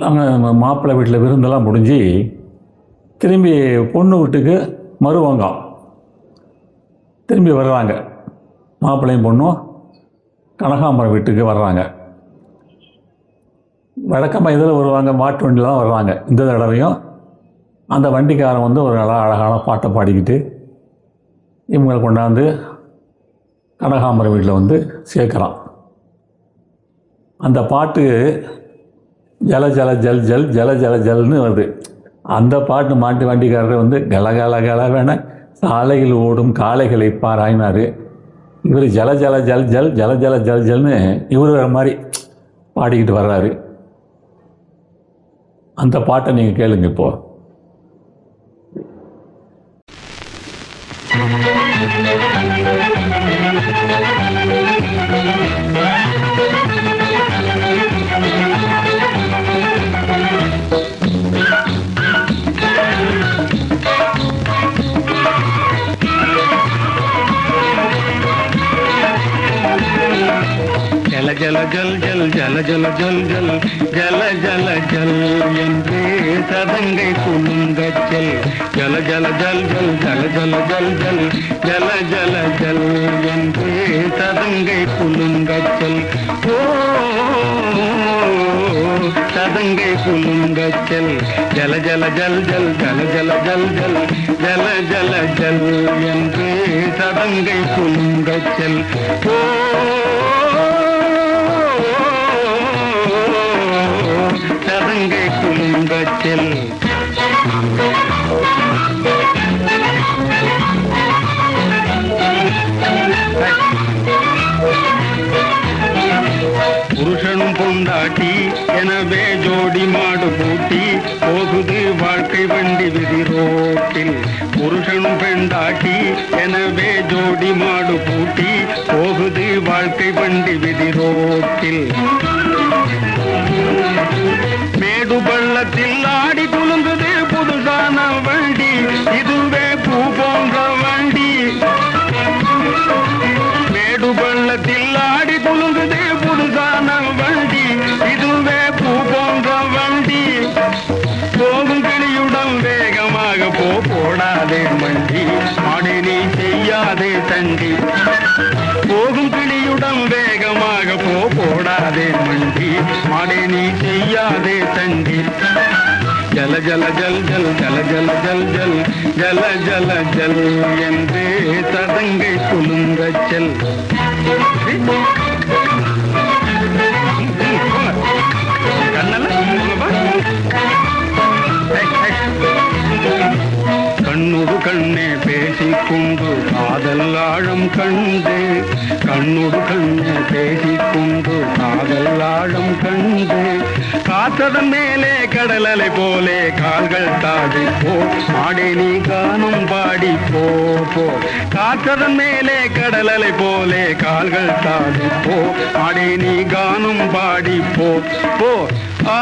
நாங்கள் மாப்பிள்ளை வீட்டில் விருந்தெல்லாம் முடிஞ்சு திரும்பி பொண்ணு வீட்டுக்கு மறுவங்கம் திரும்பி வர்றாங்க. மாப்பிள்ளையும் பொண்ணும் கனகாம்பரம் வீட்டுக்கு வர்றாங்க. வழக்கமாக இதில் வருவாங்க, மாட்டு வண்டியில் தான் வர்றாங்க. இந்த தடவையும் அந்த வண்டிக்காரன் வந்து ஒரு நல்லா அழகான பாட்டை பாடிக்கிட்டு இவங்களை கொண்டாந்து கனகாம்பரம் வீட்டில் வந்து சேர்க்குறான். அந்த பாட்டு ஜல ஜல ஜல் ஜல் ஜல ஜல ஜல்னு வருது. அந்த பாட்டு மாட்டு வண்டிக்காரர் வந்து கலகல கலவென சாலையில் ஓடும் காளைகளை பாராயினார். இவர் ஜல ஜல ஜல் ஜல் ஜல ஜல ஜல் ஜல்னு இவர் வேறு மாதிரி பாடிக்கிட்டு வர்றாரு. அந்த பாட்டை நீங்கள் கேளுங்க இப்போது. ஜல ஜல் ஜல் ஜல ஜல ஜல் ஜல் ஜல ஜல ஜல் என்று சதங்கை குலுங்கச்சல். ஜல ஜல ஜல் ஜல் ஜல ஜல ஜல் ஜல் ஜல ஜல ஜல் என்று சதங்கை குலுங்கச்சல். ஓ சதங்கை குலுங்கச்சல். ஜல ஜல ஜல் ஜல் ஜல ஜல ஜல் ஜல் ஜல ஜல ஜல் என்று சதங்கை குலுங்கச்சல். ஓ சதங்கை குலுங்கச்சல். புருஷனும் பொண்டாட்டி எனவே ஜோடி மாடு பூட்டி போகுது வாழ்க்கை வண்டி விதி ரோட்டில். புருஷனும் பெண்டாட்டி எனவே ஜோடி மாடு பூட்டி போகுது வாழ்க்கை வண்டி விதி ரோட்டில். மேடு பள்ளத்தில் ஆடி குலுங்குது புதுசான வண்டி, இதுவே பூ போன்ற வண்டி. மேடு பள்ளத்தில் ஆடி குலுங்குது புதுசான வண்டி, இதுவே பூ போன்ற வண்டி. போகும் கிளியுடன் வேகமாக போடாதே மண்டி, மாடே நீ செய்யாதே தண்டி. போகும் கிளியுடன் வேகமாக போடாதே மண்டி, மாடே நீ செய்யாதே தண்டி. ஜல ஜல ஜல் ஜல் ஜல ஜல ஜல் ஜல் ஜல ஜல ஜல் என்று சதங்கை குலுங்கச்சல். கண்ணோடு கண்ணே பேசிக்கொண்டு காதல் ஆழம் கண்டு, கண்ணோடு கண்ணே பேசிக்கொண்டு காதல் ஆழம் கண்டு. காத்ததன் மேலே கடலலை போலே கால்கள் தாடி போ, மாடே நீ காணும் பாடி போ. காத்ததன் மேலே கடலலை போலே கால்கள் தாடி போ, மாடே நீ காணும் பாடி போ. ஆ